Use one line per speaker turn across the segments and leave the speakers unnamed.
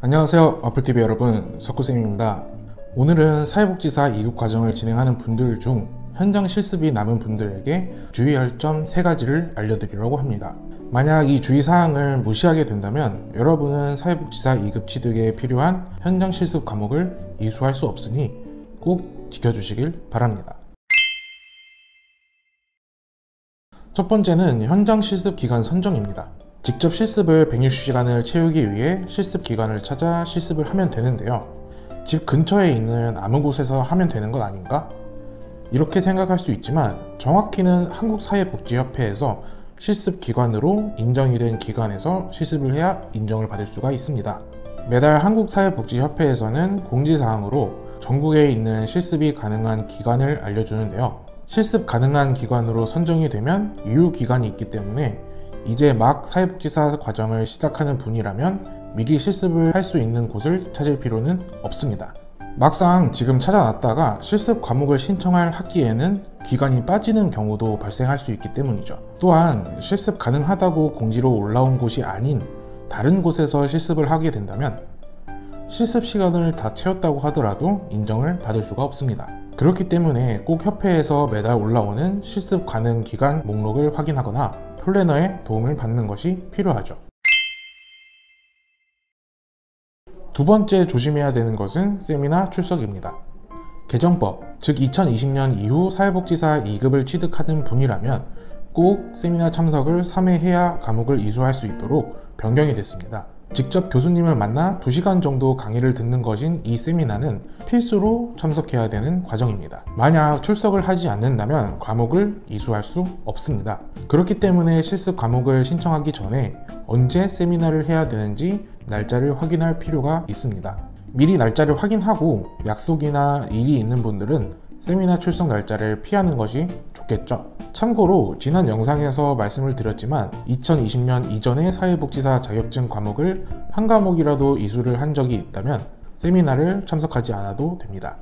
안녕하세요, 와플TV 여러분, 석구쌤입니다. 오늘은 사회복지사 2급 과정을 진행하는 분들 중 현장 실습이 남은 분들에게 주의할 점 3가지를 알려드리려고 합니다. 만약 이 주의사항을 무시하게 된다면 여러분은 사회복지사 2급 취득에 필요한 현장 실습 과목을 이수할 수 없으니 꼭 지켜주시길 바랍니다. 첫 번째는 현장 실습 기간 선정입니다. 직접 실습을 160시간을 채우기 위해 실습 기관을 찾아 실습을 하면 되는데요. 집 근처에 있는 아무 곳에서 하면 되는 것 아닌가? 이렇게 생각할 수 있지만 정확히는 한국사회복지협회에서 실습 기관으로 인정이 된 기관에서 실습을 해야 인정을 받을 수가 있습니다. 매달 한국사회복지협회에서는 공지사항으로 전국에 있는 실습이 가능한 기관을 알려주는데요. 실습 가능한 기관으로 선정이 되면 유효기간이 있기 때문에 이제 막 사회복지사 과정을 시작하는 분이라면 미리 실습을 할 수 있는 곳을 찾을 필요는 없습니다. 막상 지금 찾아놨다가 실습 과목을 신청할 학기에는 기간이 빠지는 경우도 발생할 수 있기 때문이죠. 또한 실습 가능하다고 공지로 올라온 곳이 아닌 다른 곳에서 실습을 하게 된다면 실습 시간을 다 채웠다고 하더라도 인정을 받을 수가 없습니다. 그렇기 때문에 꼭 협회에서 매달 올라오는 실습 가능 기간 목록을 확인하거나 플래너의 도움을 받는 것이 필요하죠. 두 번째 조심해야 되는 것은 세미나 출석입니다. 개정법, 즉 2020년 이후 사회복지사 2급을 취득하는 분이라면 꼭 세미나 참석을 3회 해야 과목을 이수할 수 있도록 변경이 됐습니다. 직접 교수님을 만나 2시간 정도 강의를 듣는 것인 이 세미나는 필수로 참석해야 되는 과정입니다. 만약 출석을 하지 않는다면 과목을 이수할 수 없습니다. 그렇기 때문에 실습 과목을 신청하기 전에 언제 세미나를 해야 되는지 날짜를 확인할 필요가 있습니다. 미리 날짜를 확인하고 약속이나 일이 있는 분들은 세미나 출석 날짜를 피하는 것이 좋겠죠. 참고로 지난 영상에서 말씀을 드렸지만 2020년 이전에 사회복지사 자격증 과목을 한 과목이라도 이수를 한 적이 있다면 세미나를 참석하지 않아도 됩니다.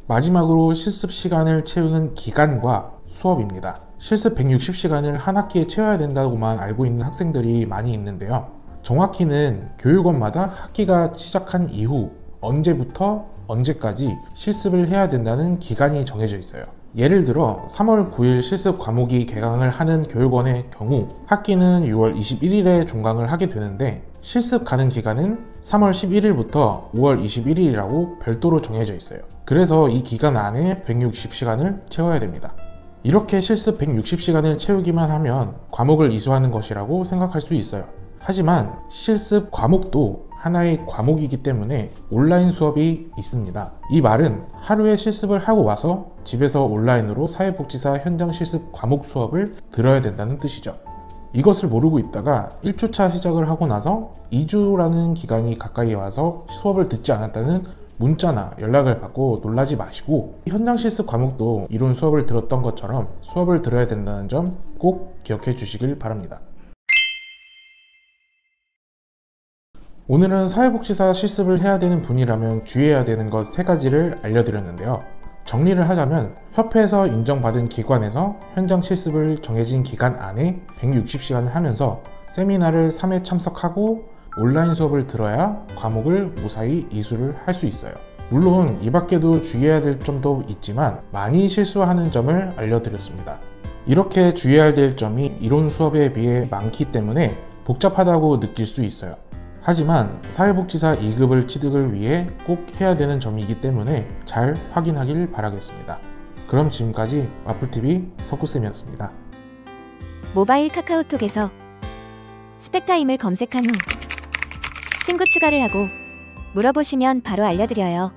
마지막으로 실습 시간을 채우는 기간과 수업입니다. 실습 160시간을 한 학기에 채워야 된다고만 알고 있는 학생들이 많이 있는데요. 정확히는 교육원마다 학기가 시작한 이후 언제부터 언제까지 실습을 해야 된다는 기간이 정해져 있어요. 예를 들어 3월 9일 실습 과목이 개강을 하는 교육원의 경우 학기는 6월 21일에 종강을 하게 되는데 실습 가능 기간은 3월 11일부터 5월 21일이라고 별도로 정해져 있어요. 그래서 이 기간 안에 160시간을 채워야 됩니다. 이렇게 실습 160시간을 채우기만 하면 과목을 이수하는 것이라고 생각할 수 있어요. 하지만 실습 과목도 하나의 과목이기 때문에 온라인 수업이 있습니다. 이 말은 하루에 실습을 하고 와서 집에서 온라인으로 사회복지사 현장 실습 과목 수업을 들어야 된다는 뜻이죠. 이것을 모르고 있다가 1주차 시작을 하고 나서 2주라는 기간이 가까이 와서 수업을 듣지 않았다는 문자나 연락을 받고 놀라지 마시고 현장 실습 과목도 이론 수업을 들었던 것처럼 수업을 들어야 된다는 점 꼭 기억해 주시길 바랍니다. 오늘은 사회복지사 실습을 해야 되는 분이라면 주의해야 되는 것 3가지를 알려드렸는데요. 정리를 하자면 협회에서 인정받은 기관에서 현장 실습을 정해진 기간 안에 160시간을 하면서 세미나를 3회 참석하고 온라인 수업을 들어야 과목을 무사히 이수를 할 수 있어요. 물론 이 밖에도 주의해야 될 점도 있지만 많이 실수하는 점을 알려드렸습니다. 이렇게 주의해야 될 점이 이론 수업에 비해 많기 때문에 복잡하다고 느낄 수 있어요. 하지만 사회복지사 2급을 취득을 위해 꼭 해야 되는 점이기 때문에 잘 확인하길 바라겠습니다. 그럼 지금까지 와플TV 석구쌤이었습니다.
모바일 카카오톡에서 스펙타임을 검색한 후 친구 추가를 하고 물어보시면 바로 알려드려요.